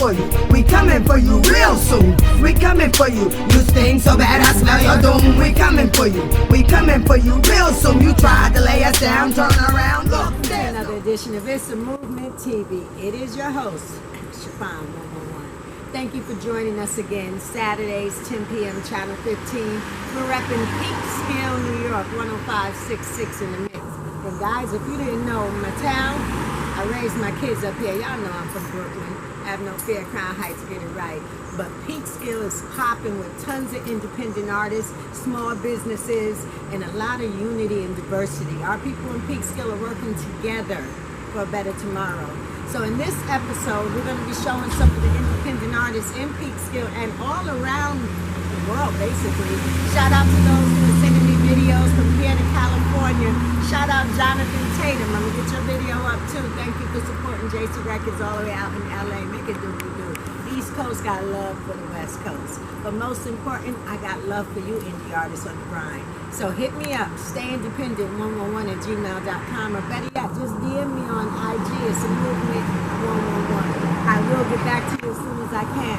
for you. We coming for you real soon. We coming for you. You stink so bad I smell your doom. We coming for you. We coming for you real soon. You tried to lay us down, turn around, look. Another edition of It's a Movement TV. It is your host, Chiffon111. Thank you for joining us again. Saturdays, 10 p.m. Channel 15. We're repping Peekskill, New York, 105.66 in the mix. And guys, if you didn't know my town, I raised my kids up here. Y'all know I'm from Brooklyn. I have no fear, Crown Heights, get it right. But Peekskill is popping with tons of independent artists, small businesses, and a lot of unity and diversity. Our people in Peekskill are working together for a better tomorrow. So in this episode, we're going to be showing some of the independent artists in Peekskill and all around the world, basically. Shout out to those who are sending me videos from here to California. Shout out Jonathan Tatum. I'm going to get your video up too. Thank you for supporting JC Records all the way out in LA. Make it do what you do. East Coast got love for the West Coast. But most important, I got love for you indie artists on the grind. So hit me up, stayindependent111@gmail.com, or better yet, just DM me on IG. It's a movement 111. I will get back to you as soon as I can.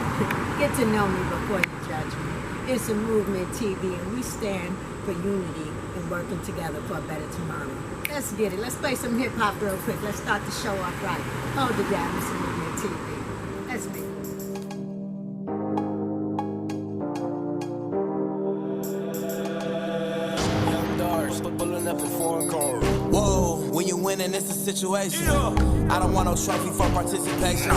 Get to know me before you judge me. It's a Movement TV, and we stand for unity and working together for a better tomorrow. Let's get it. Let's play some hip-hop real quick. Let's start the show off right. Hold it down, it's a Movement TV. Let's make it. Pulling up in foreign cars. Whoa, when you winning, it's a situation. I don't want no trophy for participation.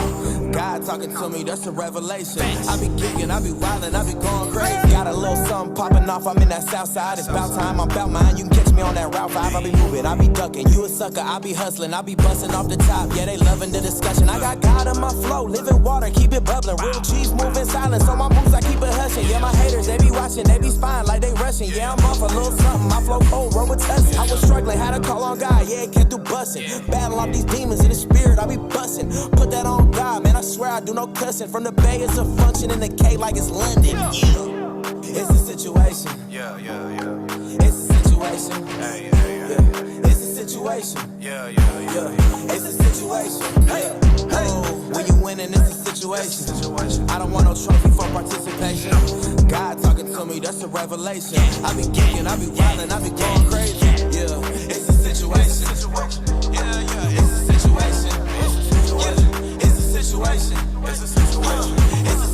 God talking to me, that's a revelation. I be gigging, I be wildin', I be going crazy. Got a little something popping off, I'm in that south side. It's about time, I'm about mine. You can catch me on that Route 5. I be moving, I be ducking. You a sucker, I be hustling, I be busting off the top. Yeah, they loving the discussion. I got God in my flow, living water, keep it bubbling. Real cheese moving silence, on my moves I keep it hushing. Yeah, my haters, they be watching, they be spying like they rushing. Yeah, I'm off a little something, my flow cold, roll with Tussin. I was struggling, had to call on God, yeah, it came through busting. Battle off these demons in the spirit, I be busting. Put that on God, man, I swear I do no cussing. From the Bay, it's a function, in the K like it's London. Yeah. It's a situation. Yeah. It's a situation. Yeah. It's a situation. Yeah. It's a situation. Hey. Oh, when you winning, it's a situation. I don't want no trophy for participation. God talking to me, that's a revelation. I be kicking, I be wildin', I be going crazy. Yeah, it's a situation. Yeah, it's a situation. It's a situation. It's a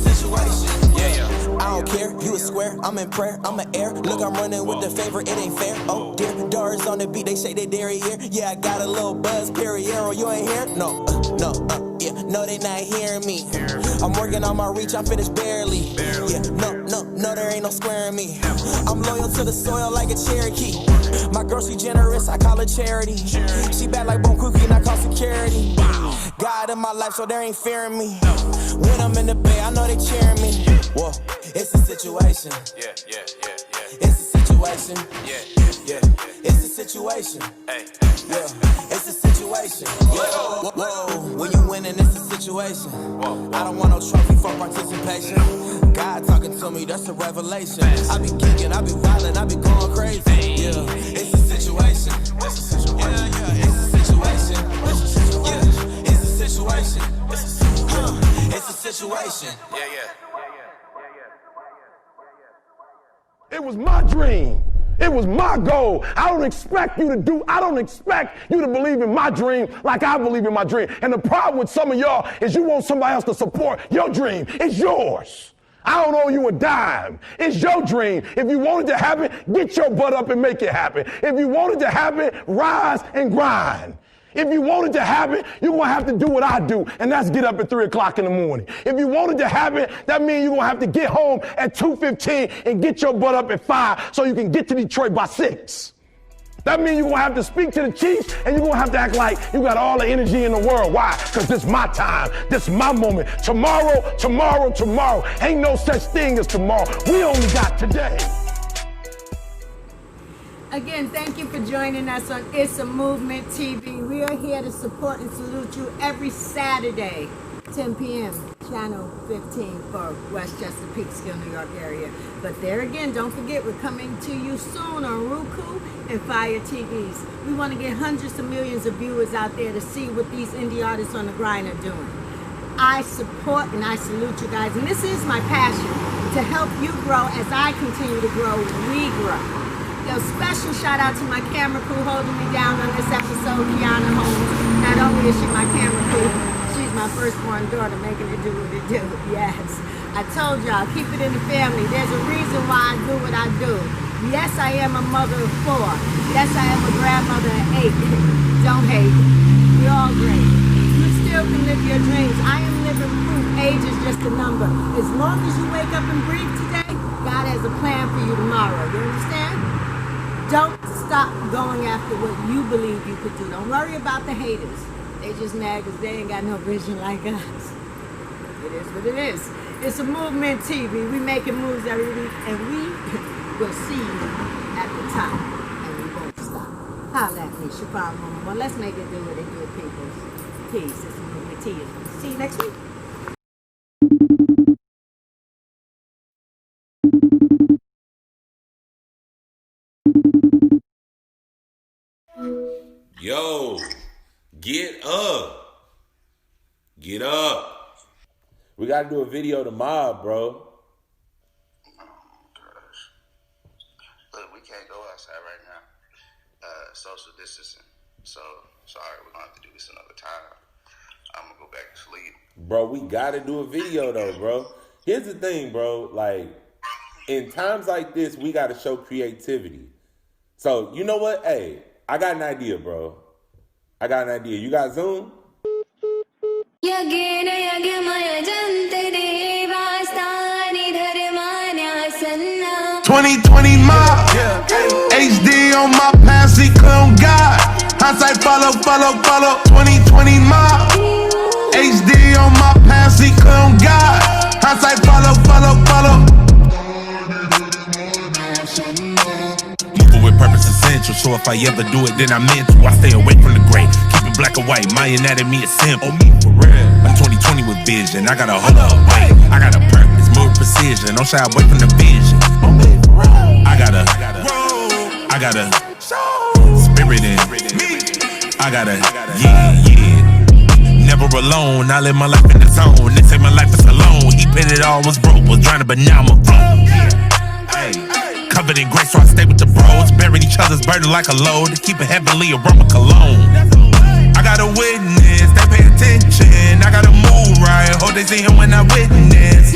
situation. Yeah. I don't care, you a square, I'm in prayer, I'm an air. Look, I'm running with the favor, it ain't fair. Oh dear, doors on the beat, they shake their derriere. Yeah, I got a little buzz, Perriero, you ain't here? No, yeah, no, they not hearing me. I'm working on my reach, I'm finished barely. Yeah, no, there ain't no squaring me. I'm loyal to the soil like a Cherokee. My girl, she generous, I call her charity. She bad like bone cookie, and I call security. God in my life, so there ain't fearing me. When I'm in the Bay, I know they cheering me. Whoa, it's a situation. Yeah. It's a situation. Yeah. It's a situation. Yeah, it's a situation. Whoa, when you winning, it's a situation. I don't want no trophy for participation. God talking to me, that's a revelation. I be geeking, I be wildin', I be going crazy. Yeah, it's a situation. Yeah, it's a situation. It's a situation. Yeah, it's a situation. It's a situation. Yeah. It was my dream. It was my goal. I don't expect you to believe in my dream like I believe in my dream. And the problem with some of y'all is you want somebody else to support your dream. It's yours. I don't owe you a dime. It's your dream. If you want it to happen, get your butt up and make it happen. If you want it to happen, rise and grind. If you want it to happen, you're going to have to do what I do, and that's get up at 3 o'clock in the morning. If you want it to happen, that means you're going to have to get home at 2:15 and get your butt up at 5 so you can get to Detroit by 6. That means you're going to have to speak to the Chiefs, and you're going to have to act like you got all the energy in the world. Why? Because this is my time. This is my moment. Tomorrow. Ain't no such thing as tomorrow. We only got today. Again, thank you for joining us on It's a Movement TV. We are here to support and salute you every Saturday, 10 p.m., Channel 15 for Westchester, Peekskill, New York area. But there again, don't forget, we're coming to you soon on Roku and Fire TVs. We want to get hundreds of millions of viewers out there to see what these indie artists on the grind are doing. I support and I salute you guys. And this is my passion, to help you grow as I continue to grow, we grow. Yo, special shout out to my camera crew holding me down on this episode, Kiana Holmes. Not only is she my camera crew, she's my firstborn daughter, making it do what it do. Yes, I told y'all, keep it in the family. There's a reason why I do what I do. Yes, I am a mother of 4. Yes, I am a grandmother of 8. Don't hate. We're all great. You still can live your dreams. I am living proof. Age is just a number. As long as you wake up and breathe today, God has a plan for you tomorrow. You understand? Don't stop going after what you believe you could do. Don't worry about the haters. They just mad because they ain't got no vision like us. It is what it is. It's a movement TV. We making moves every week, and we will see you at the top, and we won't stop. Holla at me, Chiffon111. Let's make it do what it do, people. Peace. It's a movement TV. See you next week. Yo, get up. Get up. We gotta do a video to mob, bro. Oh gosh. Look, we can't go outside right now. Social distancing. So, sorry, we're gonna have to do this another time. I'm gonna go back to sleep. Bro, we gotta do a video though, bro. Here's the thing, bro. Like, in times like this, we gotta show creativity. So, you know what? Hey, I got an idea, bro. I got an idea. You got Zoom? 2020 mob, HD on my past, he clone God. Hindsight follow. 2020 mob, HD on my past, he clone God. Hindsight follow. Moving with purpose essential, so if I ever do it, then I meant to. I stay away from the gray, keep it black and white. My anatomy is simple. Me for real. Like 2020 with vision, I got a hold up, wait. I got a purpose, more precision. Don't shy away from the vision. I got a spirit in me. I got a yeah. Never alone, I live my life in the zone. They say my life is alone. He paid it all, was broke, was drowning, but now I'm afloat. Hey, covered in grace, so I stay with the bros. Bearing each other's burden like a load. To keep it heavenly, aroma cologne. I got a witness, they pay attention. I gotta move right, hope they see him when I witness.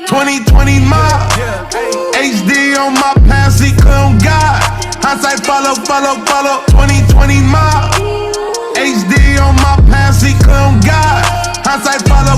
2020 mob, HD on my past, he clone God. Hindsight follow. 2020 mob, HD on my past, he clone God. Hindsight follow.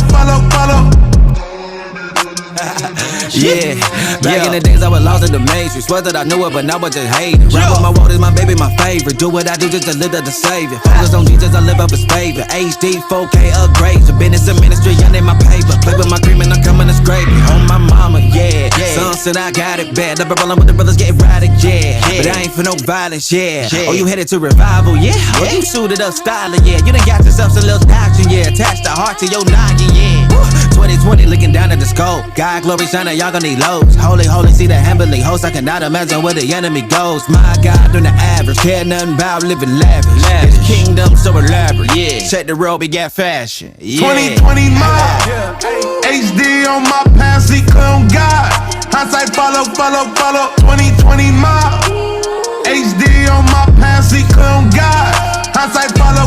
Yeah, back in the days I was lost in the matrix. Was that I knew it, but now I just hate it. Rap with my world is my baby, my favorite. Do what I do just to live up the savior. Focus on Jesus, I live up his favor. HD, 4K upgrades. The business and ministry, I name my paper. Play with my cream and I'm coming to scrape it. On my mama, yeah. Son said I got it bad. Never rolling with the brothers, get radical, yeah. But I ain't for no violence, yeah. Oh, you headed to revival, yeah. Oh, you suited up styling, yeah. You done got yourself some little doctrine, yeah. Attach the heart to your noggin, yeah. 2020 looking down at the scope. God glory shining, y'all gon' need loads. Holy, see the heavenly host. I cannot imagine where the enemy goes. My God, doing the average. Care nothing about living lavish. His kingdom so elaborate, yeah. Check the road, we got fashion, yeah. 2020 mob, HD on my past, he clone God. Hindsight follow. 2020 mob, HD on my past, he clone God. Hindsight follow.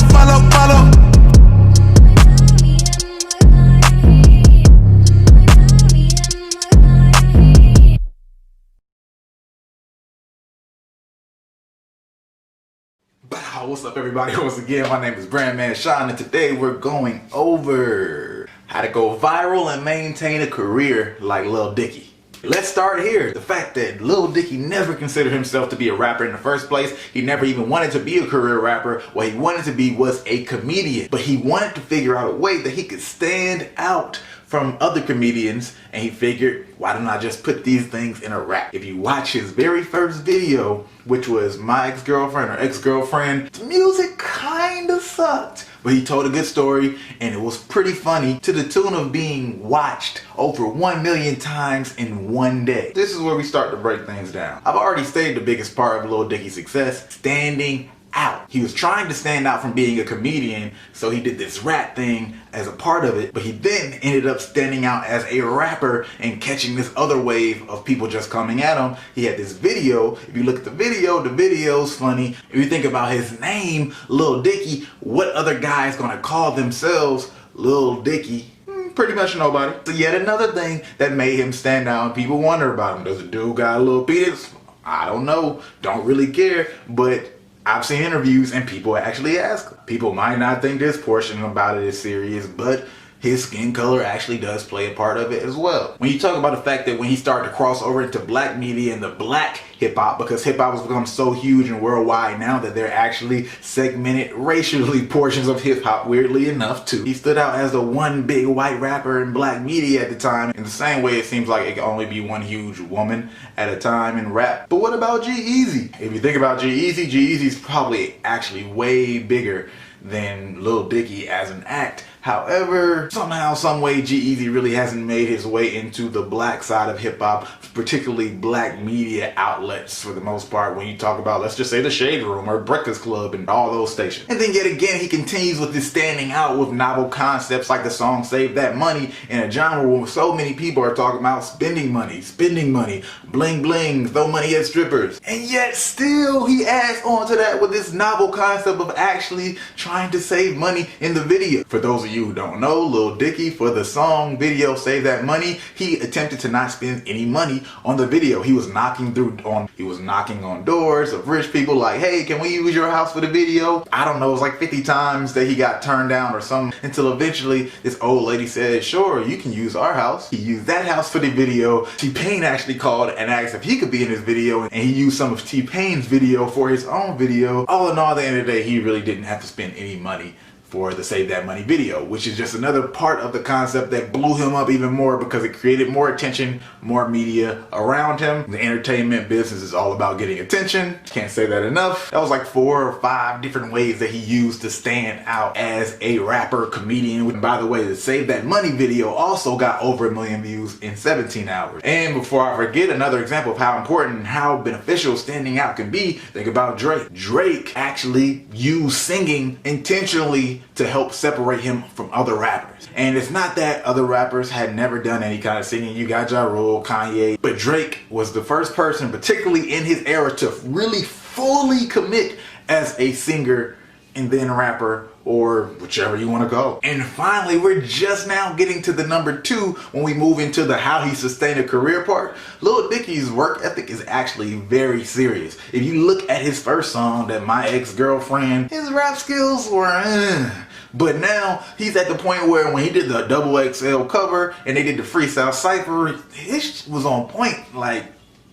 What's up, everybody? Once again, my name is Brandman Sean, and today we're going over how to go viral and maintain a career like Lil Dicky. Let's start here. The fact that Lil Dicky never considered himself to be a rapper in the first place. He never even wanted to be a career rapper. What he wanted to be was a comedian. But he wanted to figure out a way that he could stand out from other comedians, and he figured, why don't I just put these things in a rap? If you watch his very first video, which was My Ex-Girlfriend or Ex-Girlfriend, the music kinda sucked, but he told a good story and it was pretty funny, to the tune of being watched over 1 million times in one day. This is where we start to break things down. I've already stated the biggest part of Lil Dicky's success: standing out. He was trying to stand out from being a comedian, so he did this rap thing as a part of it, but he then ended up standing out as a rapper and catching this other wave of people just coming at him. He had this video. If you look at the video's funny. If you think about his name, Lil Dicky, what other guy is gonna call themselves Lil Dicky? Pretty much nobody. So yet another thing that made him stand out and people wonder about him. Does the dude got a little penis? I don't know. Don't really care. But I've seen interviews and people actually ask. People might not think this portion about it is serious, but his skin color actually does play a part of it as well. When you talk about the fact that when he started to cross over into black media and the black hip hop, because hip hop has become so huge and worldwide now that they're actually segmented racially portions of hip hop, weirdly enough too. He stood out as the one big white rapper in black media at the time. In the same way it seems like it can only be one huge woman at a time in rap. But what about G-Eazy? If you think about G-Eazy, G-Eazy's probably actually way bigger than Lil Dicky as an act. However, somehow, some way, G-Eazy really hasn't made his way into the black side of hip hop, particularly black media outlets for the most part. When you talk about, let's just say, the Shade Room or Breakfast Club and all those stations. And then yet again, he continues with this standing out with novel concepts like the song Save That Money in a genre where so many people are talking about spending money, bling bling, throw money at strippers. And yet still he adds on to that with this novel concept of actually trying to save money in the video. For those of you who don't know, Lil Dicky, for the song video Save That Money, he attempted to not spend any money on the video. He was knocking on doors of rich people like, hey, can we use your house for the video? I don't know, it was like 50 times that he got turned down or something, until eventually this old lady said, sure, you can use our house. He used that house for the video. T-Pain actually called and asked if he could be in his video, and he used some of T-Pain's video for his own video. All in all, at the end of the day, he really didn't have to spend any money for the Save That Money video, which is just another part of the concept that blew him up even more because it created more attention, more media around him. The entertainment business is all about getting attention. Can't say that enough. That was like 4 or 5 different ways that he used to stand out as a rapper, comedian. And by the way, the Save That Money video also got over 1 million views in 17 hours. And before I forget, another example of how important and how beneficial standing out can be, think about Drake. Drake actually used singing intentionally to help separate him from other rappers. And it's not that other rappers had never done any kind of singing. You got Ja Rule, Kanye, but Drake was the first person, particularly in his era, to really fully commit as a singer and then rapper, or whichever you want to go. And finally, we're just now getting to the number 2 when we move into the how he sustained a career part. Lil Dicky's work ethic is actually very serious. If you look at his first song, that My Ex-Girlfriend, his rap skills were but now he's at the point where when he did the XXL cover and they did the freestyle cypher, his was on point, like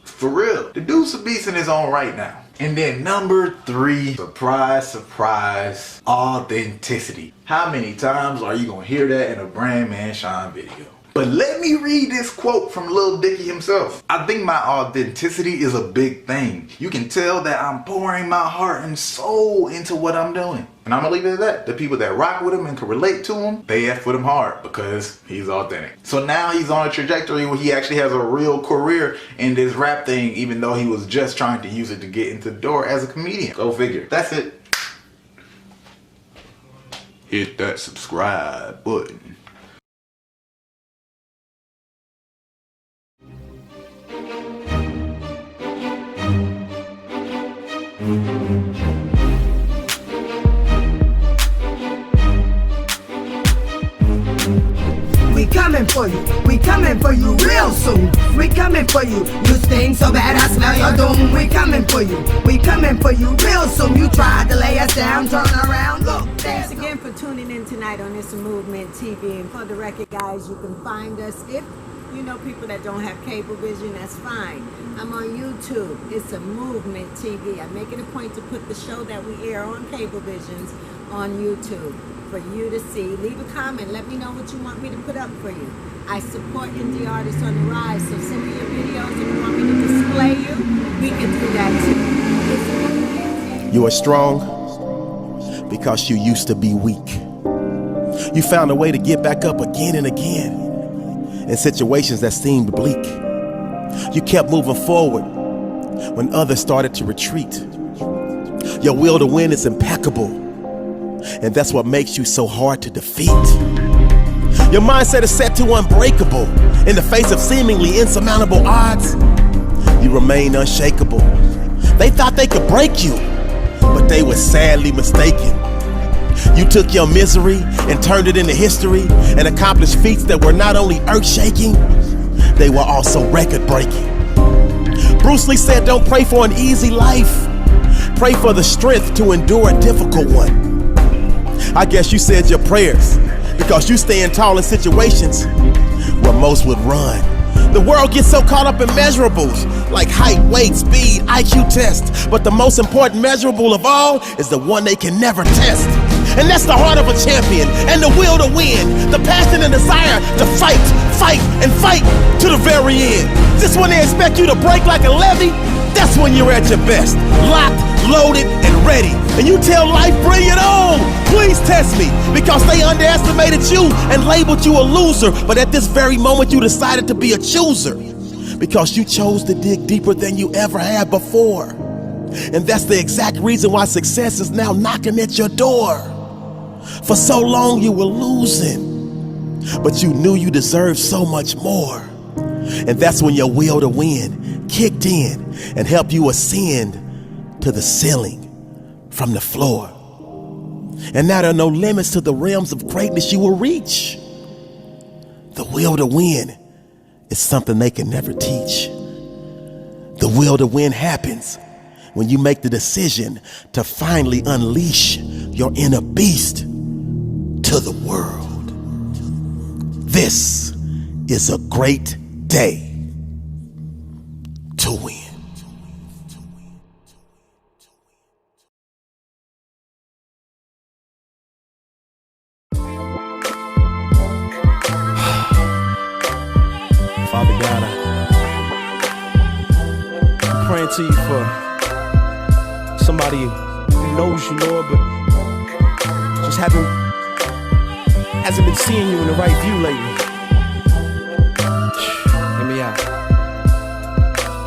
for real. The dude's a beast in his own right now. And then number 3, surprise, surprise, authenticity. How many times are you gonna hear that in a Brand Man Sean video? But let me read this quote from Lil Dicky himself. I think my authenticity is a big thing. You can tell that I'm pouring my heart and soul into what I'm doing. And I'm gonna leave it at that. The people that rock with him and can relate to him, they F with him hard because he's authentic. So now he's on a trajectory where he actually has a real career in this rap thing, even though he was just trying to use it to get into the door as a comedian. Go figure. That's it. Hit that subscribe button. We coming for you, we coming for you real soon. We coming for you, you stink so bad I smell your doom. We coming for you real soon. You tried to lay us down, turn around, look. Thanks again for tuning in tonight on It's a Movement TV. And for the record, guys, you can find us, if you know people that don't have cable vision, that's fine. I'm on YouTube. It's a Movement TV. I make it a point to put the show that we air on cable visions on YouTube for you to see. Leave a comment. Let me know what you want me to put up for you. I support indie artists on the rise, so send me your videos. If you want me to display you, we can do that too. You are strong because you used to be weak. You found a way to get back up again and again in situations that seemed bleak. You kept moving forward when others started to retreat. Your will to win is impeccable, and that's what makes you so hard to defeat. Your mindset is set to unbreakable. In the face of seemingly insurmountable odds, you remain unshakable. They thought they could break you, but they were sadly mistaken. You took your misery and turned it into history and accomplished feats that were not only earth-shaking, they were also record-breaking. Bruce Lee said, don't pray for an easy life. Pray for the strength to endure a difficult one. I guess you said your prayers because you stand tall in situations where most would run. The world gets so caught up in measurables like height, weight, speed, IQ tests. But the most important measurable of all is the one they can never test. And that's the heart of a champion and the will to win. The passion and desire to fight, and fight to the very end. Just when they expect you to break like a levee, that's when you're at your best. Locked, loaded, and ready. And you tell life, bring it on. Please test me, because they underestimated you and labeled you a loser. But at this very moment, you decided to be a chooser, because you chose to dig deeper than you ever had before. And that's the exact reason why success is now knocking at your door. For so long you were losing, but you knew you deserved so much more. And that's when your will to win kicked in and helped you ascend to the ceiling from the floor. And now there are no limits to the realms of greatness you will reach. The will to win is something they can never teach. The will to win happens when you make the decision to finally unleash your inner beast to the world. This is a great day to win. Father God, I'm praying to you for somebody who knows you, Lord, but just hasn't been seeing you in the right view lately. Hear me out.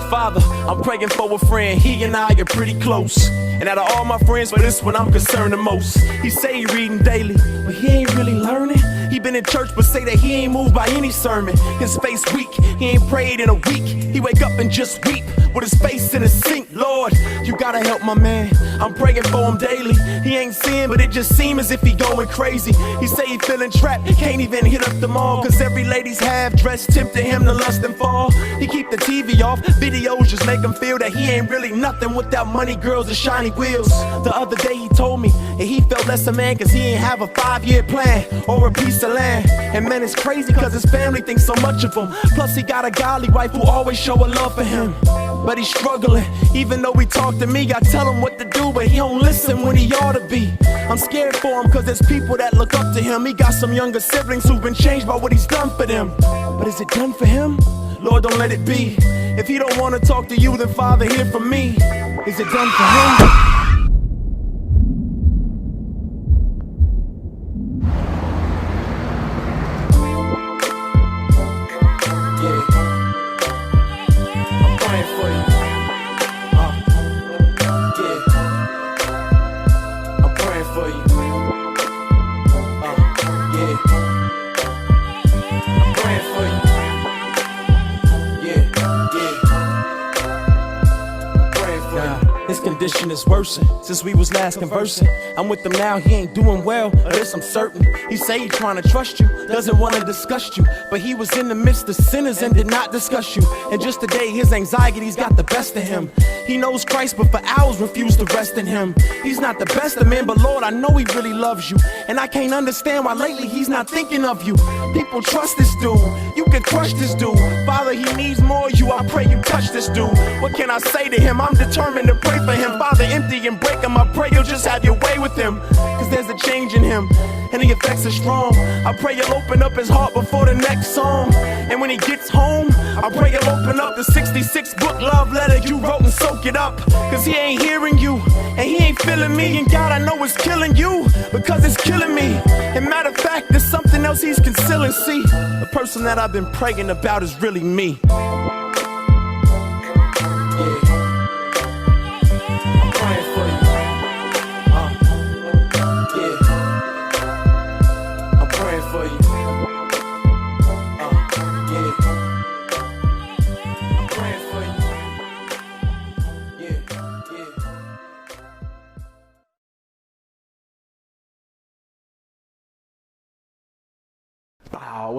Father, I'm praying for a friend, he and I are pretty close. And out of all my friends, for this one I'm concerned the most. He say he reading daily, but he ain't really learning. He been in church, but say that he ain't moved by any sermon. His face weak, he ain't prayed in a week. He wake up and just weep with his face in the sink. Lord, you gotta help my man. I'm praying for him daily. He ain't seeing, but it just seems as if he going crazy. He say he feeling trapped, can't even hit up the mall, cause every lady's half dressed tempting him to lust and fall. He keep the TV off, videos just make him feel that he ain't really nothing without money, girls, and shiny wheels. The other day he told me that he felt less a man cause he ain't have a 5-year plan or a piece of land. And man, it's crazy cause his family thinks so much of him. Plus he got a godly wife who always show a love for him. But he's struggling, even though he talk to me, I tell him what to do, but he don't listen when he ought to be. I'm scared for him cause there's people that look up to him. He got some younger siblings who've been changed by what he's done for them. But is it done for him? Lord, don't let it be. If he don't want to talk to you, then Father, hear from me. Is it done for him? Condition is worsen since we was last conversing. I'm with him now, he ain't doing well, of this I'm certain. He say he trying to trust you, doesn't want to discuss you, but he was in the midst of sinners and did not discuss you. And just today his anxiety's got the best of him. He knows Christ but for hours refused to rest in him. He's not the best of men, but Lord, I know he really loves you, and I can't understand why lately he's not thinking of you. People trust this dude, you can crush this dude. Father, he needs more of you, I pray you touch this dude. What can I say to him? I'm determined to pray for him. Father, empty and break him, I pray you'll just have your way with him, cause there's a change in him and the effects are strong. I pray you'll open up his heart before the next song, and when he gets home I pray you'll open up the 66-book love letter you wrote and soak it up, cause he ain't hearing you and he ain't feeling me. And God, I know it's killing you because it's killing me. And matter of fact, there's something else he's concealing. See, the person that I've been praying about is really me. Yeah. I'm praying for you.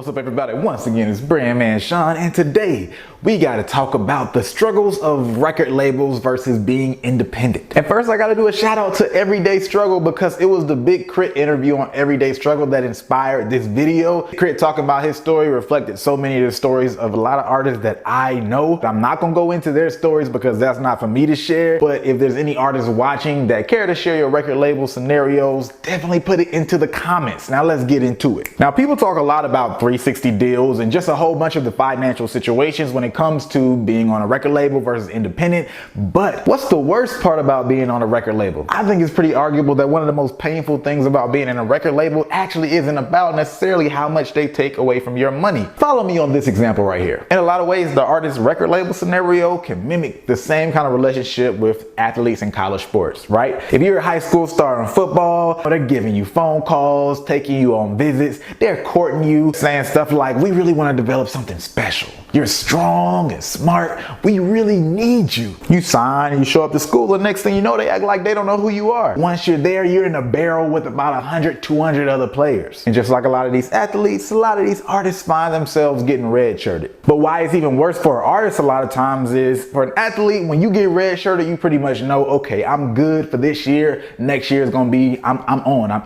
What's up, everybody? Once again, it's Brand Man Sean, and today we got to talk about the struggles of record labels versus being independent. And first, I got to do a shout out to Everyday Struggle, because it was the Big Crit interview on Everyday Struggle that inspired this video. Crit talking about his story reflected so many of the stories of a lot of artists that I know. I'm not gonna go into their stories because that's not for me to share, but if there's any artists watching that care to share your record label scenarios, definitely put it into the comments. Now let's get into it. Now, people talk a lot about 360 deals and just a whole bunch of the financial situations when it comes to being on a record label versus independent. But what's the worst part about being on a record label? I think it's pretty arguable that one of the most painful things about being in a record label actually isn't about necessarily how much they take away from your money. Follow me on this example right here. In a lot of ways, the artist record label scenario can mimic the same kind of relationship with athletes in college sports, right? If you're a high school star in football, they're giving you phone calls, taking you on visits, they're courting you, saying stuff like, we really want to develop something special. You're strong and smart. We really need you. You sign, you show up to school, the next thing you know, they act like they don't know who you are. Once you're there, you're in a barrel with about 100, 200 other players. And just like a lot of these athletes, a lot of these artists find themselves getting redshirted. But why it's even worse for artists a lot of times is, for an athlete, when you get redshirted, you pretty much know, okay, I'm good for this year. Next year is gonna be, I'm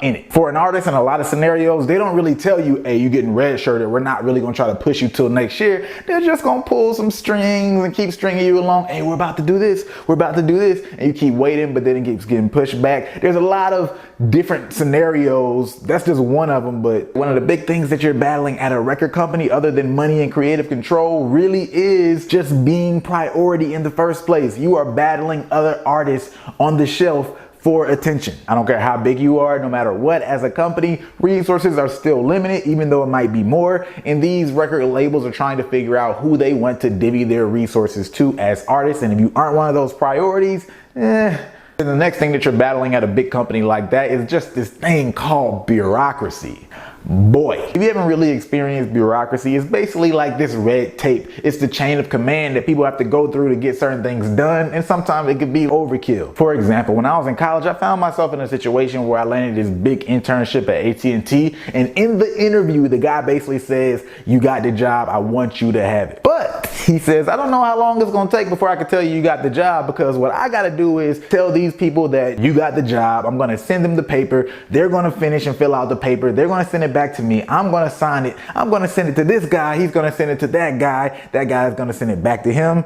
in it. For an artist, in a lot of scenarios, they don't really tell you, hey, you getting redshirted. We're not really gonna try to push you till next year. They're just gonna pull some strings and keep stringing you along. Hey, we're about to do this. We're about to do this. And you keep waiting, but then it keeps getting pushed back. There's a lot of different scenarios. That's just one of them. But one of the big things that you're battling at a record company, other than money and creative control, really is just being priority in the first place. You are battling other artists on the shelf for attention. I don't care how big you are, no matter what, as a company, resources are still limited, even though it might be more. And these record labels are trying to figure out who they want to divvy their resources to as artists. And if you aren't one of those priorities, the next thing that you're battling at a big company like that is just this thing called bureaucracy. Boy, if you haven't really experienced bureaucracy, it's basically like this red tape. It's the chain of command that people have to go through to get certain things done, and sometimes it could be overkill. For example, when I was in college, I found myself in a situation where I landed this big internship at AT&T, and in the interview, the guy basically says, you got the job, I want you to have it. But he says, I don't know how long it's gonna take before I can tell you got the job, because what I gotta do is tell these people that you got the job. I'm gonna send them the paper. They're gonna finish and fill out the paper. They're gonna send it back to me. I'm gonna sign it. I'm gonna send it to this guy. He's gonna send it to that guy. That guy is gonna send it back to him.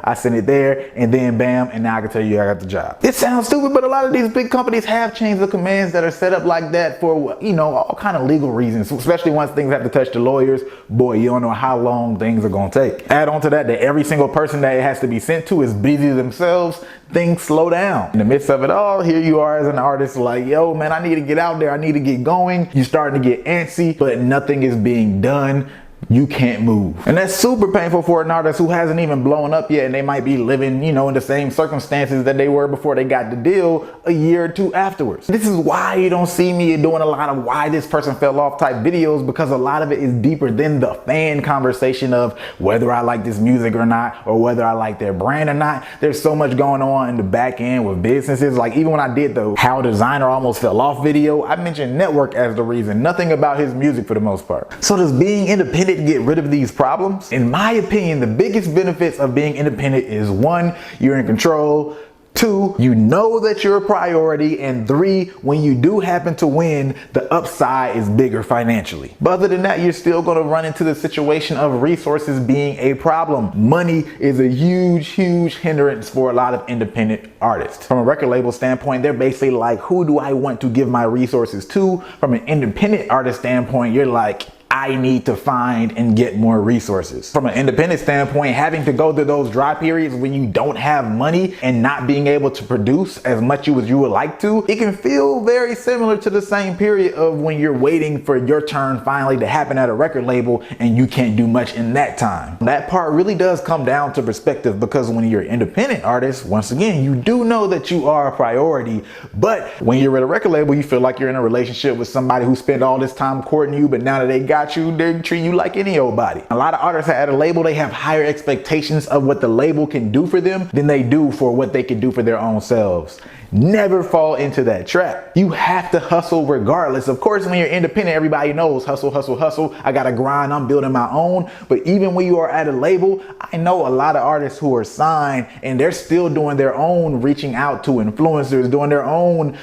I send it there, and then bam, and now I can tell you I got the job. It sounds stupid, but a lot of these big companies have chains of commands that are set up like that for, you know, all kind of legal reasons, especially once things have to touch the lawyers. Boy, you don't know how long things are gonna take. Add on to that every single person that it has to be sent to is busy themselves. Things slow down. In the midst of it all, here you are as an artist like, yo man, I need to get out there. I need to get going. You're starting to get antsy, but nothing is being done. You can't move. And that's super painful for an artist who hasn't even blown up yet, and they might be living, you know, in the same circumstances that they were before they got the deal a year or two afterwards. This is why you don't see me doing a lot of why this person fell off type videos, because a lot of it is deeper than the fan conversation of whether I like this music or not, or whether I like their brand or not. There's so much going on in the back end with businesses. Like even when I did the How Designer Almost Fell Off video, I mentioned network as the reason, nothing about his music for the most part. So does being independent get rid of these problems? In my opinion, the biggest benefits of being independent is 1, you're in control. 2, you know that you're a priority. And 3, when you do happen to win, the upside is bigger financially. But other than that, you're still going to run into the situation of resources being a problem. Money is a huge hindrance for a lot of independent artists. From a record label standpoint, they're basically like, who do I want to give my resources to? From an independent artist standpoint, you're like, I need to find and get more resources. From an independent standpoint, having to go through those dry periods when you don't have money and not being able to produce as much as you would like to, it can feel very similar to the same period of when you're waiting for your turn finally to happen at a record label and you can't do much in that time. That part really does come down to perspective, because when you're an independent artist, once again, you do know that you are a priority, but when you're at a record label, you feel like you're in a relationship with somebody who spent all this time courting you, but now that they got you, they treat you like any old body. A lot of artists at a label, they have higher expectations of what the label can do for them than they do for what they can do for their own selves. Never fall into that trap. You have to hustle regardless. Of course, when you're independent, everybody knows hustle, hustle, hustle. I gotta grind, I'm building my own. But even when you are at a label, I know a lot of artists who are signed and they're still doing their own, reaching out to influencers, doing their own,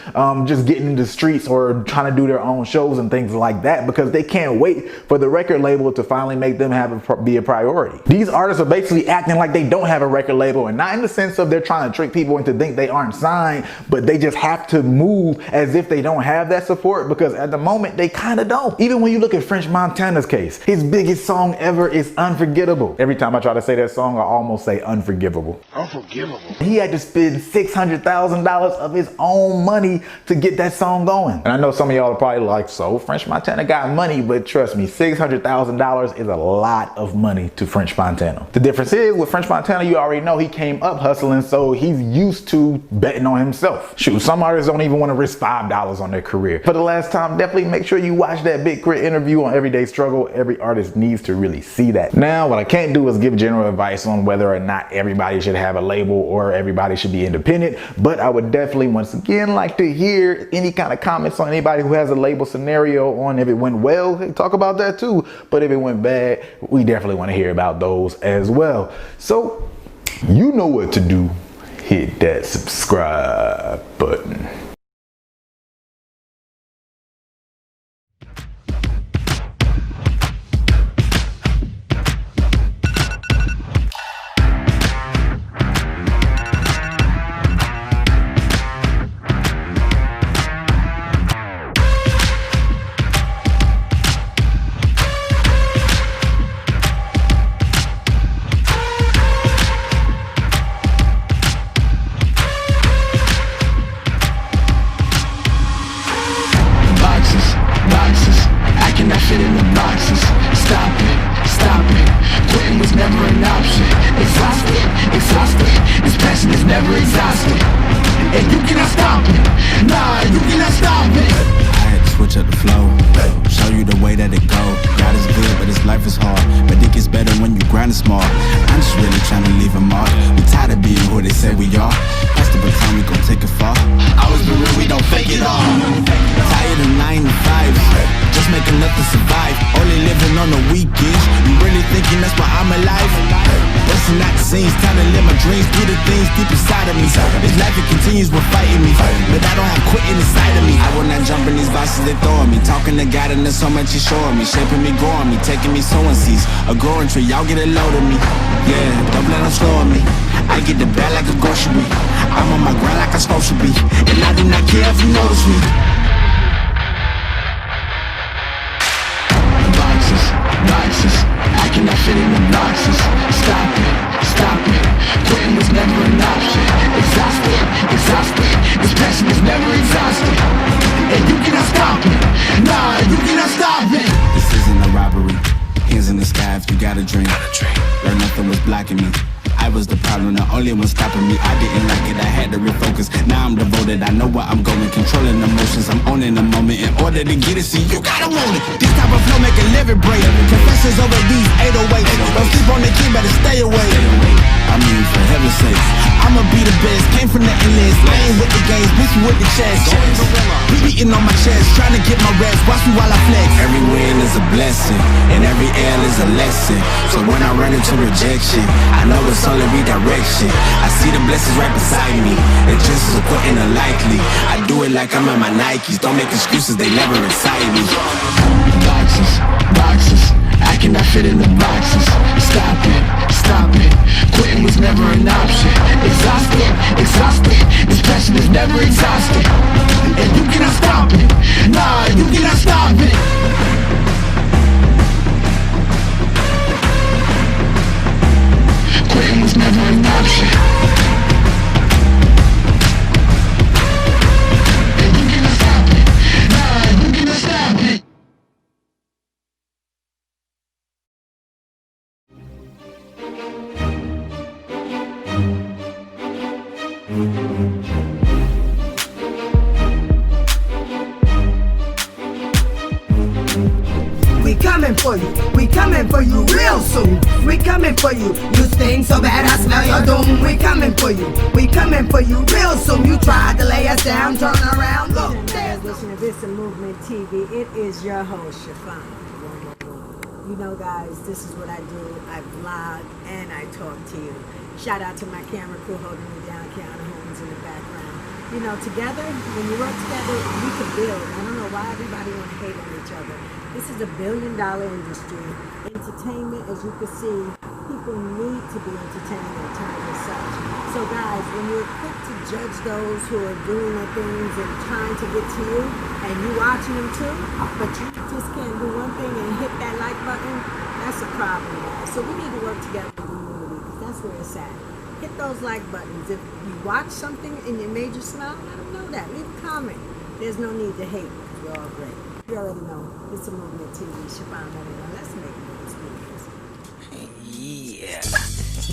just getting in the streets or trying to do their own shows and things like that, because they can't wait for the record label to finally make them be a priority. These artists are basically acting like they don't have a record label, and not in the sense of they're trying to trick people into think they aren't signed, but they just have to move as if they don't have that support, because at the moment they kind of don't. Even when you look at French Montana's case, his biggest song ever is Unforgettable. Every time I try to say that song, I almost say Unforgivable. Unforgivable. He had to spend $600,000 of his own money to get that song going. And I know some of y'all are probably like, so French Montana got money, but trust me, $600,000 is a lot of money to French Montana. The difference is with French Montana, you already know he came up hustling, so he's used to betting on himself. Shoot, some artists don't even want to risk $5 on their career. For the last time, definitely make sure you watch that Big Crit interview on Everyday Struggle. Every artist needs to really see that. Now, what I can't do is give general advice on whether or not everybody should have a label or everybody should be independent, but I would definitely once again like to hear any kind of comments on anybody who has a label scenario on if it went well, hey, talk about that too. But if it went bad, we definitely want to hear about those as well. So you know what to do. Hit that subscribe button. Small. I'm just really trying to leave a mark. We tired of being who they say we are. That's the baton, we gon' take it far. Always been real, we don't fake it all. Tired of 9 to 5, just make enough to survive. Only living on the weekends. You really thinking that's why I'm alive? Busting out the scenes, time to live my dreams, do the things deep inside of me. This life it continues with fighting me, but I don't have quitting inside of me. I will not jump in these boxes they throwing me. Talking to God and there's so much he's showing me, shaping me, growing me, taking me sowing seeds. A growing tree, y'all get a load of me. Yeah, don't let them slow on me. I get the bag like a grocery. I'm on my grind like I'm supposed to be, and I do not care if you notice me. Boxes, I cannot fit in the boxes. Stop it, quitting was never an option. Exhausted, this passion is never exhausted. And you cannot stop it, nah, you cannot stop it. This isn't a robbery, hands in the sky if you got a dream. Learn nothing was blocking me. I was the problem, the only one stopping me. I didn't like it, I had to refocus. Now I'm devoted, I know where I'm going. Controlling emotions, I'm owning the moment. In order to get it, see, you gotta want it. This type of flow make a living break. Confessions over these 808s. Don't sleep on the key, better stay away. I mean, for heaven's sake, I'ma be the best. Came from the endless, I ain't with the games, bitch, you with the chest. We beating on my chest, trying to get my rest. Watch me while I flex. Every win is a blessing, and every L is a lesson. So when I run into rejection, I know it's only redirection. I see the blessings right beside me. It's just as important and likely. I do it like I'm in my Nikes. Don't make excuses, they never excite me. Boxes, I cannot fit in the boxes. Stop it, quitting was never an option. Exhausted, this passion is never exhausted. And you cannot stop it, nah, you cannot stop it. Quitting was never an option. And you cannot stop it, nah, you cannot stop it. We coming for you real soon. We coming for you. You stink so bad I smell your doom. We coming for for you. We coming for you real soon. You tried to lay us down, turn around, look. Edition of It's a Movement TV. It is your host, Chiffon. You know, guys, this is what I do. I vlog and I talk to you. Shout out to my camera crew holding me down, Keanu Holmes in the background. You know, together, when you work together, we can build. I don't know why everybody want to hate on each other. This is a billion-dollar industry. Entertainment, as you can see, people need to be entertained in times as such. So guys, when you're quick to judge those who are doing their things and trying to get to you, and you watching them too, but you just can't do one thing and hit that like button, that's a problem, guys. So we need to work together in the community, because that's where it's at. Hit those like buttons. If you watch something and it made you smile, let them know that. Leave a comment. There's no need to hate, because we're all great. You already know. It's a Movement TV. Chiffon111. Let's make moves. Yeah.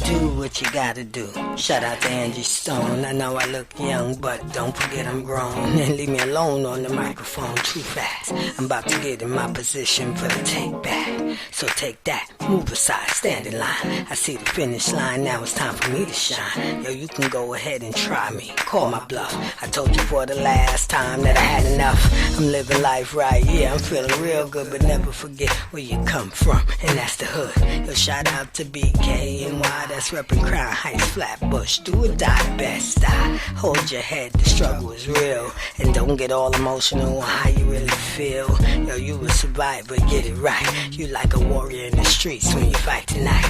Do what you gotta do. Shout out to Angie Stone. I know I look young, but don't forget I'm grown. And leave me alone on the microphone too fast. I'm about to get in my position for the take back. So take that, move aside, stand in line. I see the finish line, now it's time for me to shine. Yo, you can go ahead and try me, call my bluff. I told you for the last time that I had enough. I'm living life right, yeah, I'm feeling real good. But never forget where you come from, and that's the hood. Yo, shout out to BK and Y, that's reppin' Crown Heights, Flatbush. Do or die, best die. Hold your head, the struggle is real. And don't get all emotional on how you really feel. Yo, you a survivor, get it right. You like a warrior in the streets when you fight tonight.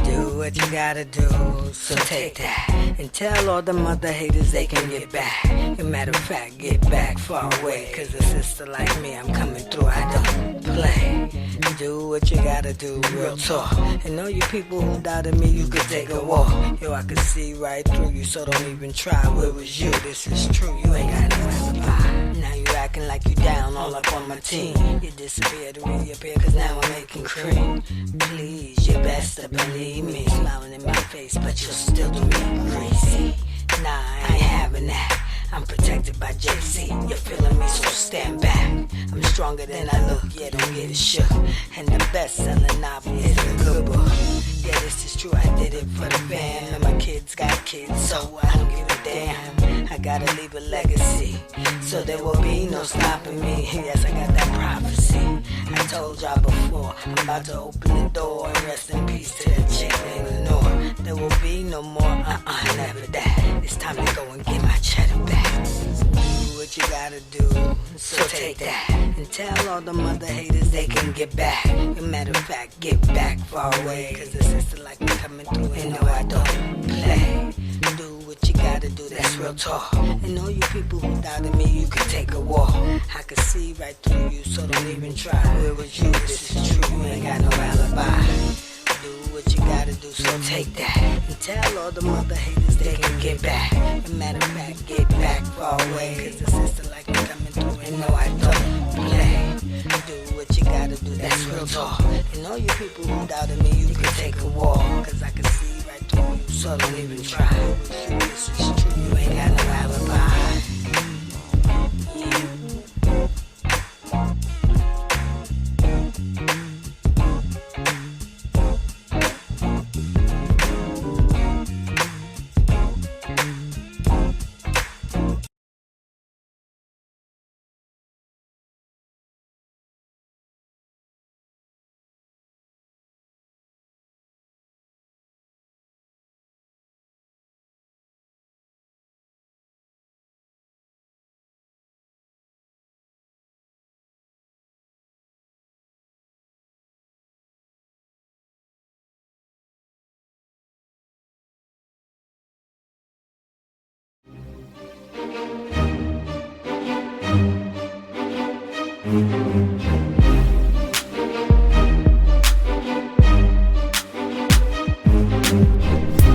Do what you gotta do, so take that. And tell all them other haters they can get back. As a matter of fact, get back far away. Cause a sister like me, I'm coming through, I don't play. Do what you gotta do, real talk. And all you people who doubted me, you could take a walk. Yo, I could see right through you, so don't even try. Where was you? This is true, you ain't got no alibi. Now you acting like you down all up on my team. You disappeared to reappear, cause now I'm making cream. Please, you best to believe me. Smiling in my face, but you'll still do me greasy. Nah, I ain't having that. I'm protected by JC. You're feeling me, so stand back. I'm stronger than I look, yeah, don't get it shook. And the best-selling novel is a good book. Yeah, this is true, I did it for the fam. And my kids got kids, so I don't give a damn. I gotta leave a legacy, so there will be no stopping me. Yes, I got that prophecy. I told y'all before, I'm about to open the door. And rest in peace to the chick named Lenore. There will be no more, never that. It's time to go and get my cheddar back. Do what you gotta do, so take that. And tell all them other haters they can get back. As a matter of fact, get back far away. Cause a sister like me coming through, and no, I don't play. Do what you gotta do, that's real talk. And all you people who doubted me, you can take a walk. I can see right through you, so don't even try. Where was you? This is true, you ain't got no alibi. Do what you gotta do, so take that. And tell all them other haters they can get back. As a matter of fact, get back far away. Cause the sister like me coming through, and no, I don't play. Do what you gotta do, that's real talk. And all you people who doubted me, you can take a walk. Cause I can see right through you, so don't even try. This is true, you ain't got no alibi.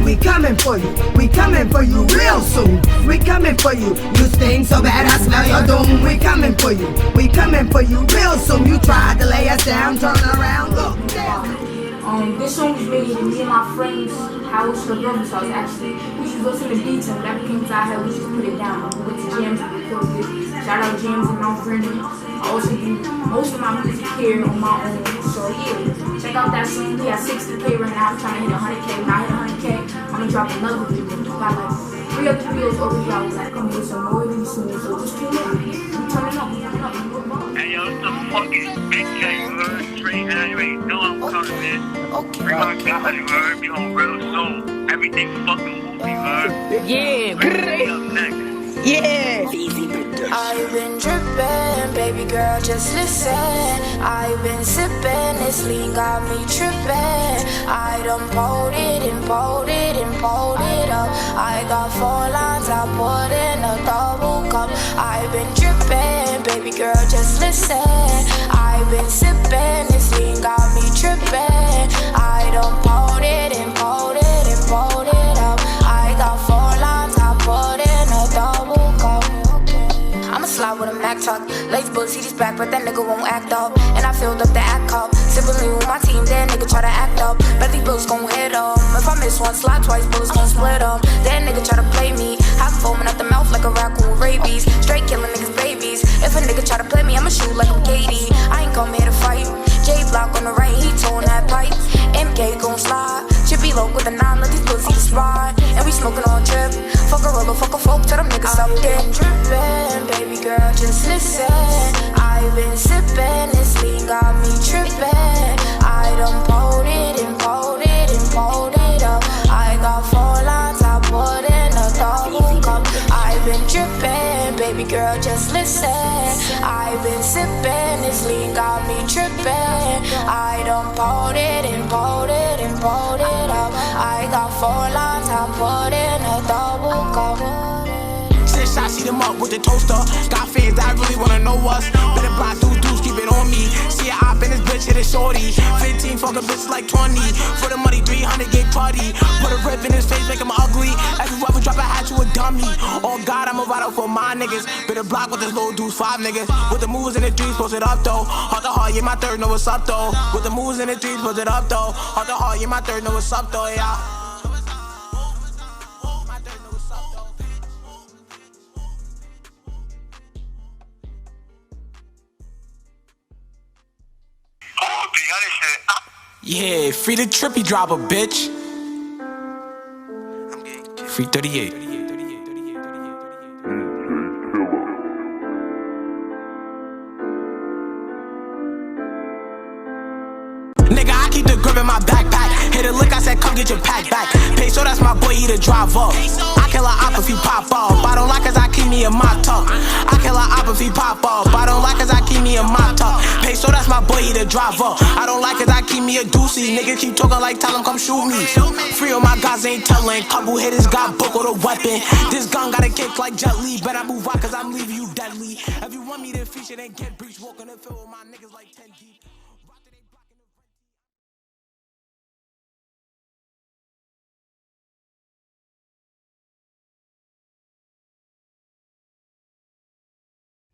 We coming for you, we coming for you real soon. We coming for you, you sting so bad I smell your doom. We coming for you real soon. You tried to lay us down, turn around, look. This song was made in me and my friend's house, her brother's house actually. We used to go to the beach and that became to our head, we just put it down. We went to jams and recorded it. Shout out Jams and Mount Vernon. I also do most of my music here on my own. So yeah, check out that song. We at 60K right now. I'm trying to hit 100K. When I hit 100K, I'm gonna drop another video. Got like 3 other videos over here. I was like, I'm here some more really soon. So just tune in. I'm turning up. Hey yo, it's the fucking big J, you heard? Straight now, you ain't know I'm coming, man. Okay. Bring my God, you heard? Be home real soon. Everything fucking movie, you heard? Yeah. Up next. Yeah. I've been dripping, baby girl, just listen. I've been sipping, this lean got me tripping. I done pulled it and pulled it and pulled it up. I got 4 lines, I put in a double cup. I've been dripping, baby girl, just listen. I've been sipping, this lean got me tripping. I done pulled it and pulled it and pulled it up. I got 4 lines, I put in a double cup. I'ma slide with a Mac talk. Lace bullets, he just back, but that nigga won't act up. And I filled up the act cup. Sipping with my team, that nigga try to act up. Bet these bullets gon' hit him. If I miss one, slide twice, bullets gon' split him. That nigga try to play me. I'm foaming at the mouth like a raccoon with rabies. Straight killing niggas' babies. If a nigga try to play me, I'ma shoot like I'm Katie. I ain't come here to fight. J Block on the right, he towing that pipe. MK gon' slide. Chippy low with a 9, let these pussies spy. And we smoking on drip. Fuck a roller, fuck a folk, tell them niggas up there. Drippin', baby girl, just listen. I've been sippin', this lean got me trippin'. I done pulled it and pulled it and pulled it up. I got 4 lines, I put in a double cup. I've been drippin', baby girl, just listen. I've been sippin', this lean got me trippin'. I done pulled it and pulled it and pulled it up. I got 4 lines, I put in a double cup. Shots, heat 'em up with the toaster. Got fans that really wanna know us. Better block through dudes, keep it on me. See a op in this bitch, hit a shorty. 15, fuck a bitch like 20. For the money, 300 get party. Put a rip in his face, make him ugly. Every rubber drop a hat, you a dummy. Oh God, I'ma ride out for my niggas. Better block with this little dudes, 5 niggas. With the moves in the streets, post it up though. Heart to heart, yeah, my third know what's up though. With the moves in the streets, post it up though. Heart to heart, yeah, my third know what's up though, yeah. Yeah, free the trippy dropper, bitch. Free 38. Nigga, I keep the grip in my backpack. Hit a lick, I said, come get your pack back. Peso, that's my boy, he the drive up. I kill a op if he pop off. I don't like cause I keep me in my talk. I kill a op if he pop off. I don't like cause I keep me in my talk. Peso, that's my boy, he the drive up. I don't like cause I keep me a doozy. Nigga keep talking like tell him come shoot me. Free of my guys ain't telling. Couple hitters got book with a weapon. This gun got a kick like Jet Li. Better move out cause I'm leaving you deadly. If you want me to feature, then get breached. Walking the field with my niggas like 10 deep.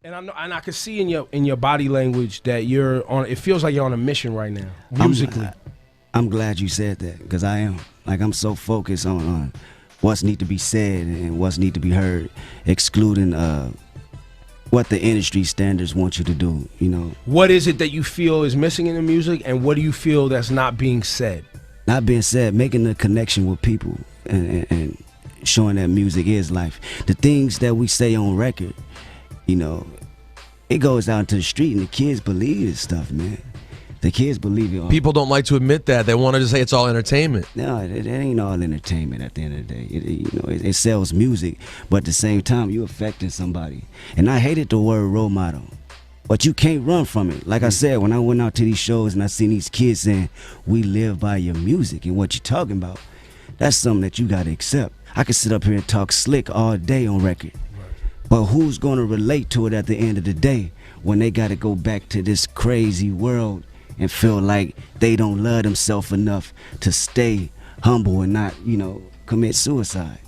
And I know, and I can see in your body language that you're on. It feels like you're on a mission right now, musically. I'm glad you said that because I am. Like I'm so focused on what's need to be said and what's need to be heard, excluding what the industry standards want you to do. You know. What is it that you feel is missing in the music, and what do you feel that's not being said? Not being said, making the connection with people and showing that music is life. The things that we say on record. You know, it goes out to the street and the kids believe this stuff, man. The kids believe it all. People don't like to admit that. They wanted to say it's all entertainment. No, it ain't all entertainment at the end of the day. It sells music, but at the same time, you're affecting somebody. And I hated the word role model, but you can't run from it. Like I said, when I went out to these shows and I seen these kids saying, we live by your music and what you're talking about, that's something that you got to accept. I could sit up here and talk slick all day on record. But who's going to relate to it at the end of the day when they got to go back to this crazy world and feel like they don't love themselves enough to stay humble and not, commit suicide?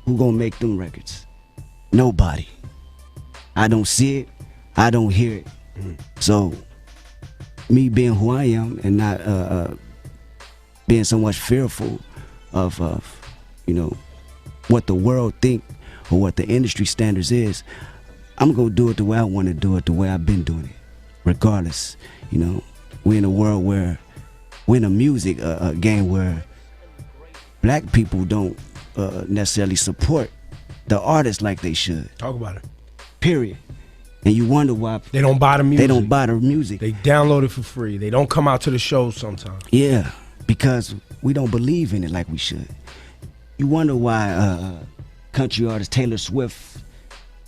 Who going to make them records? Nobody. I don't see it. I don't hear it. So me being who I am and not being so much fearful of what the world think or what the industry standards is, I'm gonna do it the way I want to do it, the way I've been doing it, regardless, we're in a world where we're in a music game where black people don't necessarily support the artists like they should. Talk about it. Period. And you wonder why they don't buy the music. They don't buy the music. They download it for free. They don't come out to the shows sometimes. Yeah, because we don't believe in it like we should. You wonder why country artist Taylor Swift,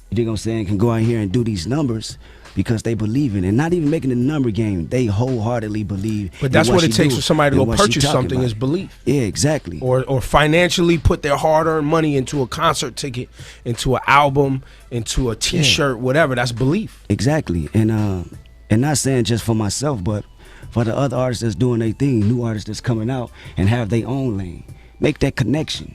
you dig what I'm saying, can go out here and do these numbers because they believe in it. Not even making the number game, they wholeheartedly believe. But that's what it takes for somebody to go purchase something is belief. Yeah, exactly. Or financially put their hard-earned money into a concert ticket, into an album, into a T-shirt, whatever. That's belief. Exactly. And not saying just for myself, but for the other artists that's doing their thing, new artists that's coming out and have their own lane. Make that connection.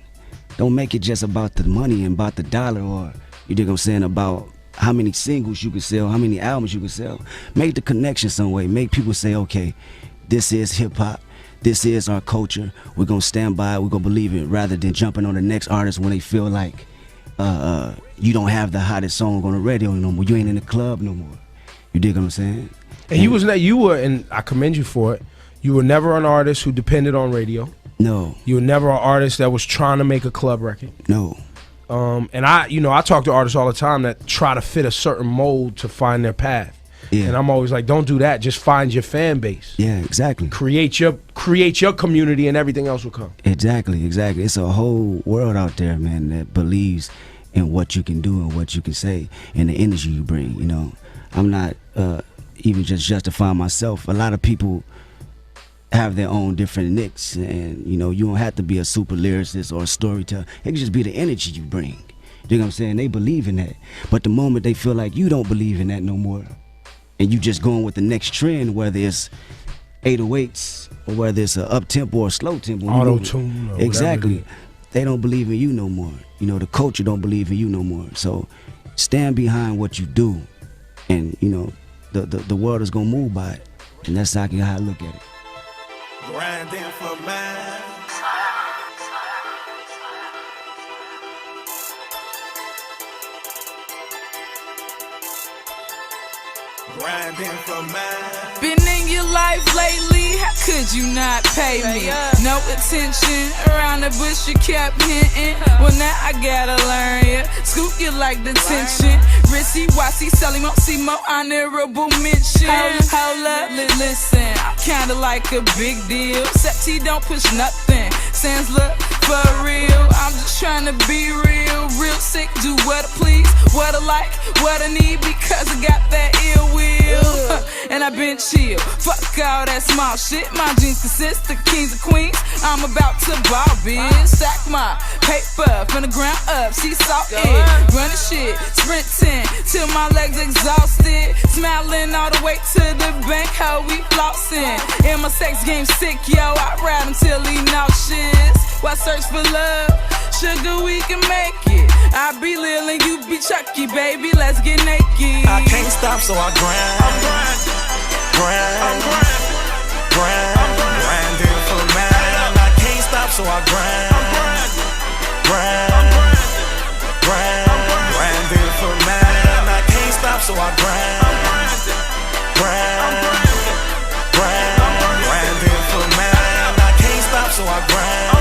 Don't make it just about the money and about the dollar, or you dig what I'm saying, about how many singles you can sell, how many albums you can sell. Make the connection some way. Make people say, okay, this is hip hop. This is our culture. We're going to stand by it. We're going to believe it, rather than jumping on the next artist when they feel like you don't have the hottest song on the radio no more. You ain't in the club no more. You dig what I'm saying? And you were, and I commend you for it, you were never an artist who depended on radio. No. You were never an artist that was trying to make a club record. No. And I talk to artists all the time that try to fit a certain mold to find their path. Yeah. And I'm always like, don't do that. Just find your fan base. Yeah, exactly. Create your community, and everything else will come. Exactly. It's a whole world out there, man, that believes in what you can do and what you can say and the energy you bring. You know, I'm not even just justifying myself. A lot of people have their own different nicks, and you don't have to be a super lyricist or a storyteller. It can just be the energy you bring. You know what I'm saying? They believe in that. But the moment they feel like you don't believe in that no more, and you just going with the next trend, whether it's 808s or whether it's a up tempo or slow tempo, auto-tune or exactly, they don't believe in you no more. The culture don't believe in you no more. So stand behind what you do, and the world is gonna move by it, and that's how I look at it. Grinding for mine. Grinding for mine. Been in your life lately, how could you not pay me? No attention, around the bush you kept hinting. Well now I gotta learn ya, scoop you like detention. Rissy, Wassy, Sully, Mo, honorable mention. Hold up, listen, I'm kinda like a big deal. Sexy don't push nothing, Sans look for real. I'm just trying to be real sick. Do what I please, what I like, what I need, because I got that ill will. And I've been chill, fuck all that small shit. My jeans consist of kings and queens. I'm about to ball, bitch. Stack my paper from the ground up. See salt it, running shit, sprinting till my legs exhausted. Smiling all the way to the bank, how we flossin'. And my sex game sick, yo. I ride until he nauseous. Why search for love? Sugar, we can make it. I be Lil and you be Chucky, baby. Let's get naked. I can't stop, so I grind. I'm grinding. Grinding for mine. I can't stop, so I grind. Grinding for mine. I can't stop, so I grind. Grinding for mine. I can't stop, so I grind.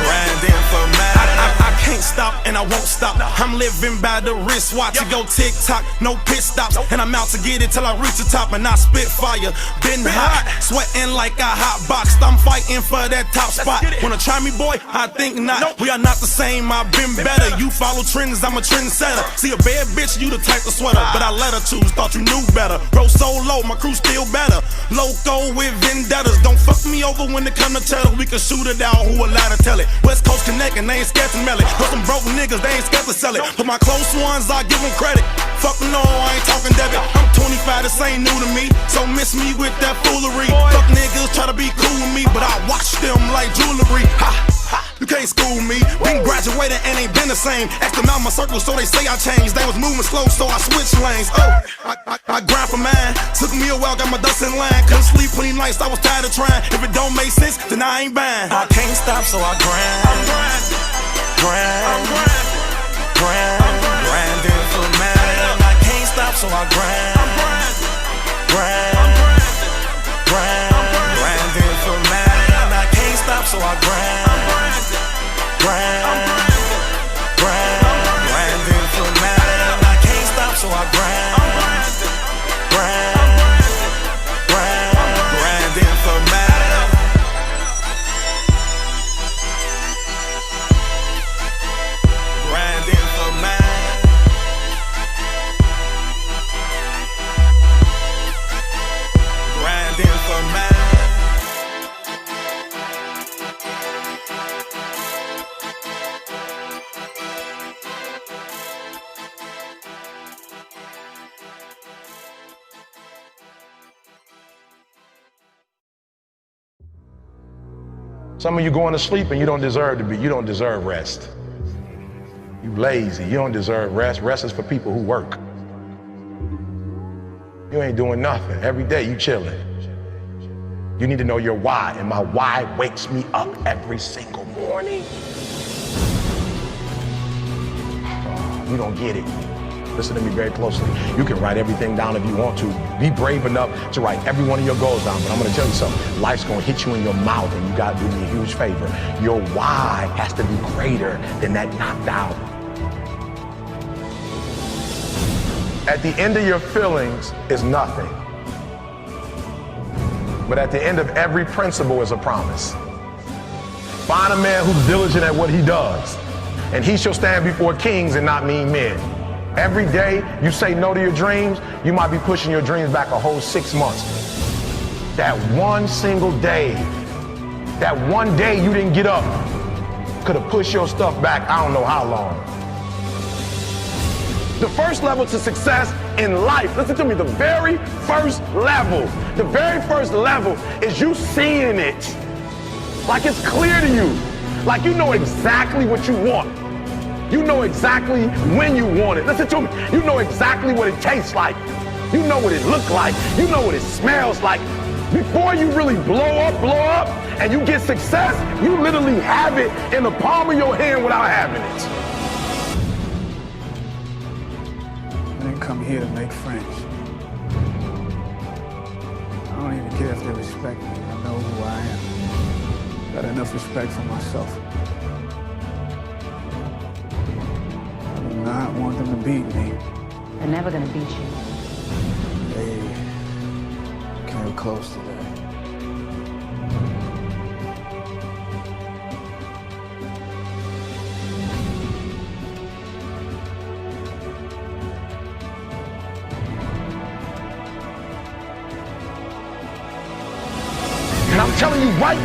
Grinding for mine. I can't stop and I won't stop. I'm living by the wristwatch. You go tick-tock, no pit stops. And I'm out to get it till I reach the top. And I spit fire, been hot, sweating like a hot box. I'm fighting for that top spot. Wanna try me, boy? I think not. We are not the same, I've been better. You follow trends, I'm a trendsetter. See a bad bitch, you the type of sweater. But I let her choose, thought you knew better. Bro so low, my crew still better. Loco with vendettas. Don't fuck me over when it come to cheddar. We can shoot it out, who allowed to tell it? West Coast Connect and they ain't scared to mail it. But some broke niggas, they ain't scared to sell it. But my close ones, I give them credit. Fuck no, I ain't talking debit. I'm 25, this ain't new to me. So miss me with that foolery. Fuck niggas try to be cool with me, but I watch them like jewelry. Ha, ha, you can't school me. Been graduated and ain't been the same. Asked them out my circle, so they say I changed. They was moving slow, so I switched lanes. I grind for mine. Took me a while, got my ducks in line. Couldn't sleep plenty nights, I was tired of trying. If it don't make sense, then I ain't buying. I can't stop, so I grind. I'm grinding for mine. I can't stop, so I grind. Grinding for mine, and I can't stop, so I grind. Grinding for mine, and I can't stop, so I grind. Grinding for mine. Grinding for mine. Grinding for mine. Some of you going to sleep and you don't deserve to be. You don't deserve rest. You lazy. You don't deserve rest. Rest is for people who work. You ain't doing nothing. Every day you chilling. You need to know your why, and my why wakes me up every single morning. Oh, you don't get it. Listen to me very closely. You can write everything down if you want to. Be brave enough to write every one of your goals down. But I'm going to tell you something. Life's going to hit you in your mouth, and you got to do me a huge favor. Your why has to be greater than that knocked out. At the end of your feelings is nothing. But at the end of every principle is a promise. Find a man who's diligent at what he does, and he shall stand before kings and not mean men. Every day you say no to your dreams, you might be pushing your dreams back a whole 6 months. That one single day, that one day you didn't get up, could have pushed your stuff back I don't know how long. The first level to success in life, listen to me, the very first level is you seeing it. Like it's clear to you. Like you know exactly what you want. You know exactly when you want it. Listen to me. You know exactly what it tastes like. You know what it looks like. You know what it smells like. Before you really blow up, and you get success, you literally have it in the palm of your hand without having it. I didn't come here to make friends. I don't even care if they respect me. I know who I am. Got enough respect for myself. I do not want them to beat me. They're never gonna beat you. They came close to that. And I'm telling you right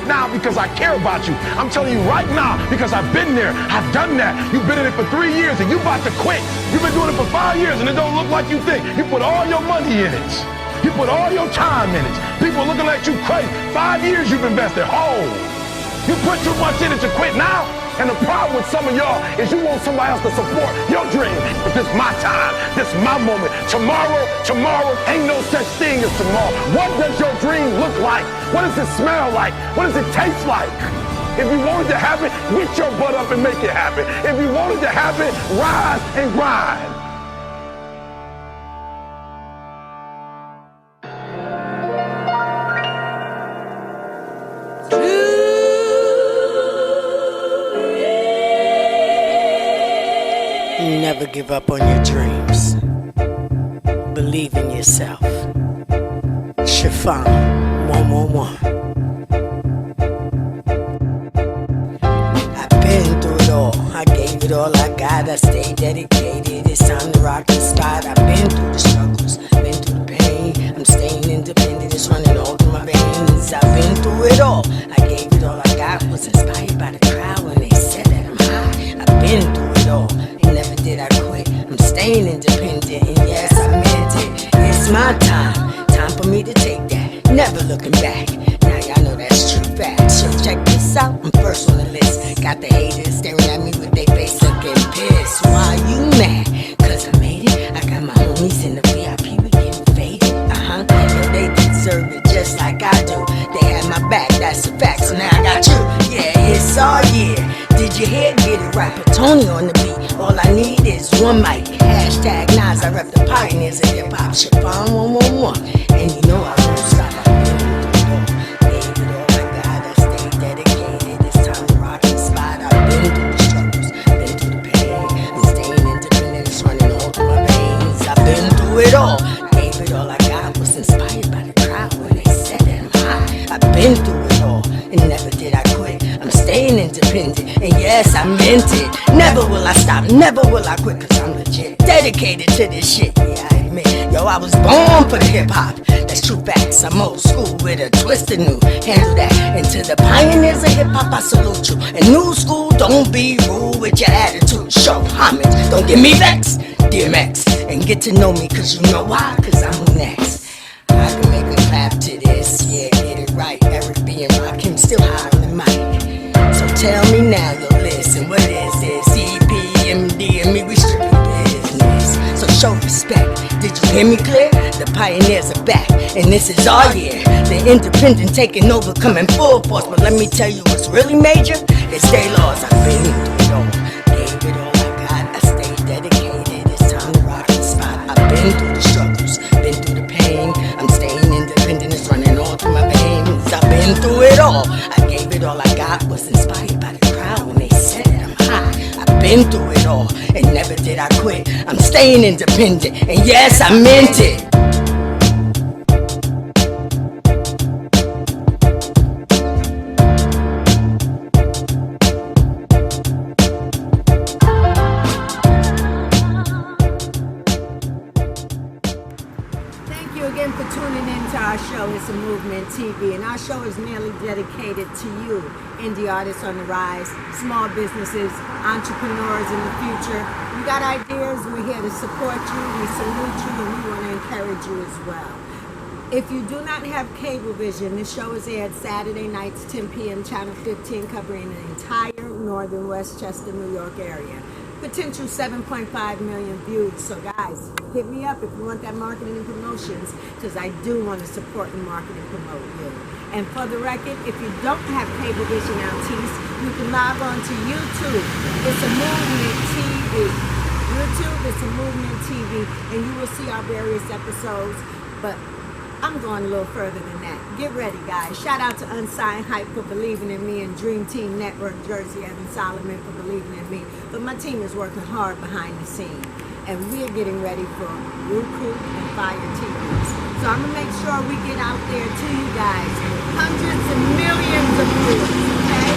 now, because I care about you. I'm telling you right now because I've been there, I've done that. You've been in it for 3 years and you about to quit. You've been doing it for 5 years and it don't look like you think. You put all your money in it. You put all your time in it. People looking at you crazy. 5 years you've invested whole. You put too much in it to quit now. And the problem with some of y'all is you want somebody else to support your dream. But this is my time. This is my moment. Tomorrow, ain't no such thing as tomorrow. What does your dream look like? What does it smell like? What does it taste like? If you want it to happen, get your butt up and make it happen. If you want it to happen, rise and grind. Never give up on your dreams. Believe in yourself. Chiffon111. I've been through it all. I gave it all I got. I stayed dedicated. It's time to rock the spot. I've been through the struggles. Been through the pain. I'm staying independent. It's running all through my veins. I've been through it all. I gave it all I got. Was inspired by the crowd when they said that I'm high. I've been through it all. Never did I quit. I'm staying independent, and yes, I meant it. It's my time for me to take that. Never looking back. Now y'all know that's true fact. So check this out, I'm first on the list. Got the haters staring at me with their face looking pissed. Why you mad? Cause I made it. I got my homies in the VIP, we getting faded. Yo, they deserve it just like I do. They had my back, that's a fact. So now I got you. Yeah, it's all year. Did you hear? Get it right. Put Tony on the beat. All I need is one mic. Hashtag Nas, I rep the pioneers of hip hop. Chiffon111, and you know I won't stop. Gave it all I got, I stay dedicated. It's time to rock the spot. I've been through the struggles, been through the pain. I'm staying independent, it's running all through my veins. I've been through it all. Gave it all I got, was inspired by the crowd when they said that I'm hot. I've been through it all, and never did I quit. I'm staying independent, and yes, I meant it. Never will I stop, never will I quit, cause I'm legit dedicated to this shit, yeah, I admit. Yo, I was born for the hip-hop, that's true facts. I'm old school with a twist and new, handle that. And to the pioneers of hip-hop, I salute you. And new school, don't be rude with your attitude. Show homage, don't get me vexed, DMX. And get to know me, cause you know why, cause I'm who next. I can make a clap to this, yeah, get it right. Eric B and Rakim still high on the mic. So tell me now, yo, listen, what is this? EPMD and me, we strictly business. So show respect, did you hear me clear? The pioneers are back, and this is our year. The independent taking over, coming full force. But let me tell you what's really major, it's they laws. I've been through it all, gave it all I got, I stay dedicated. It's time to rock the spot. I've been through the struggles, been through the pain. I'm staying independent, it's running all through my veins. I've been through it all, I gave it all I got, was inspired by the crowd when they said I'm hot. I've been through it all, and never did I quit. I'm staying independent, and yes, I meant it. Thank you again for tuning in to our show, It's a Movement TV. And our show is merely dedicated to you, indie artists on the rise, small businesses, entrepreneurs in the future. You got ideas, we're here to support you, we salute you, and we want to encourage you as well. If you do not have cable vision, this show is aired Saturday nights, 10 p.m., Channel 15, covering the entire northern Westchester, New York area. Potential 7.5 million views. So guys, hit me up if you want that marketing and promotions, because I do want to support and market and promote you. And for the record, if you don't have cable vision Altice, you can log on to YouTube. It's a Movement TV. YouTube, it's a Movement TV, and you will see our various episodes. But I'm going a little further than that. Get ready, guys. Shout out to Unsigned Hype for believing in me, and Dream Team Network, Jersey Evan Solomon for believing in me. But my team is working hard behind the scenes, and we're getting ready for Roku and Fire TVs. So I'm gonna make sure we get out there to you guys. Hundreds of millions of views, okay?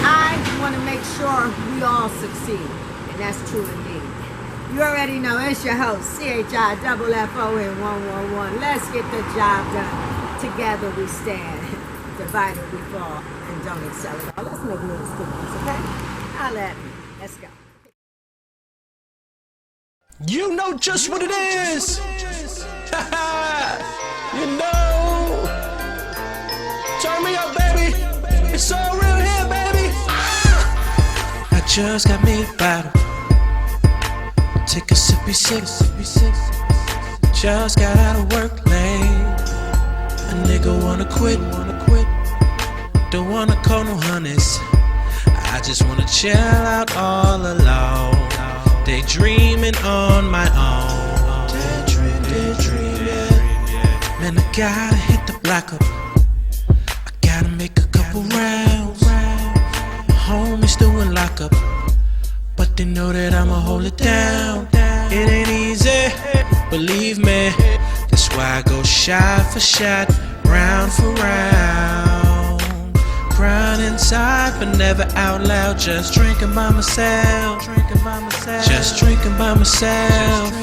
I want to make sure we all succeed, and that's true indeed. You already know, it's your host, CHIFFON111. Let's get the job done. Together we stand. Divided we fall. And don't excel at all. Let's make moves cookies, okay? Holla at me. Let's go. You know just what it is. You know. Turn me up, baby. It's all real here, baby. I just got me a bottle. Take a sippy sip. Just got out of work late. A nigga wanna quit. Don't wanna call no honeys. I just wanna chill out all alone. Daydreaming on my own. Daydreaming. Man, I gotta hit the block up. I gotta make a couple rounds. My homies doing lockup, but they know that I'ma hold it down. It ain't easy, believe me. That's why I go shot for shot, round for round. Crying inside, but never out loud. Just drinking by myself. Just drinking by myself. Just drinking by myself.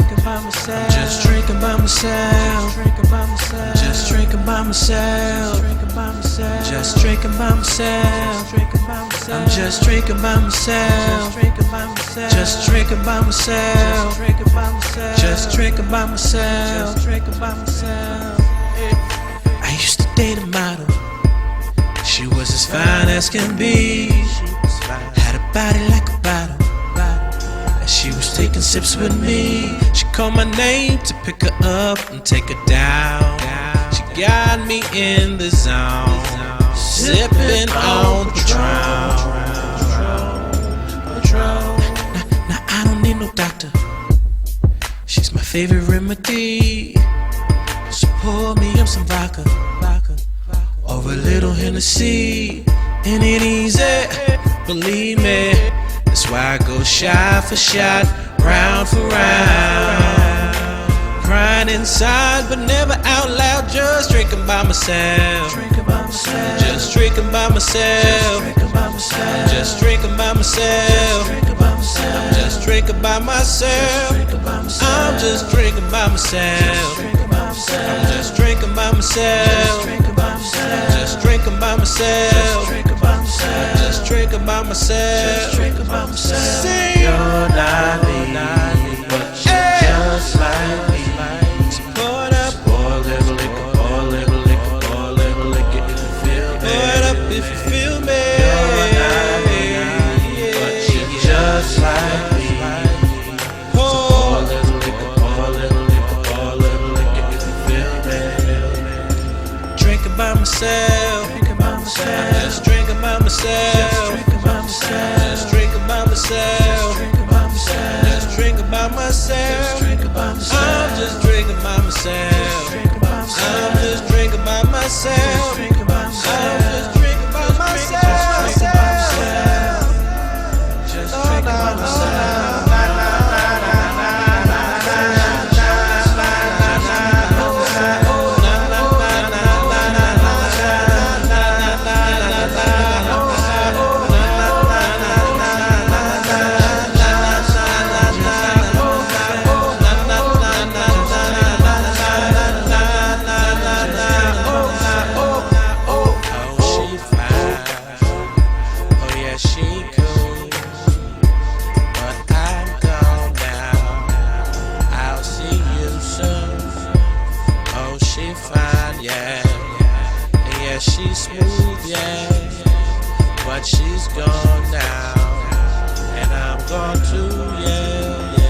Just drinking by myself. Just drinking by myself. I'm just drinking by myself. Just drinking by myself. Just drinking by myself. I used to date a model. She was as fine as can be. Had a body like a bottle. As she was taking sips with me, she called my name to pick her up and take her down. She got me in the zone, sipping on Patron. Now I don't need no doctor. favorite remedy. So pour me up some vodka, or a little Hennessy. And it easy, believe me. That's why I go shot for shot, round for round. Crying inside, but never out loud. Just drinking by myself. Just drinking by myself. Just drinking by myself. I'm just drinking by myself. I'm just drinking by myself. I'm just drinking by myself. Just drinking by myself. Just drinking by myself. See, you're not me, but you're just like me. So pour it up, pour a little liquor, pour a little liquor, pour a little liquor if you feel me. Pour it up if you feel me. You're not me, but you're just like me. Pour a little liquor, pour a little liquor, pour a little liquor if you feel me. Drinking by myself. I'm just drinking by myself. Just drinking by myself. Just drinking by myself. I'm just drinking by myself. I'm just drinking by myself. I'm just drinking by myself. Just drinking by myself. She's smooth, yeah, but she's gone now, and I'm gone too, yeah, yeah.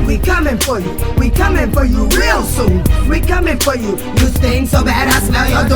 We coming for you real soon. We coming for you. You stink so bad I smell your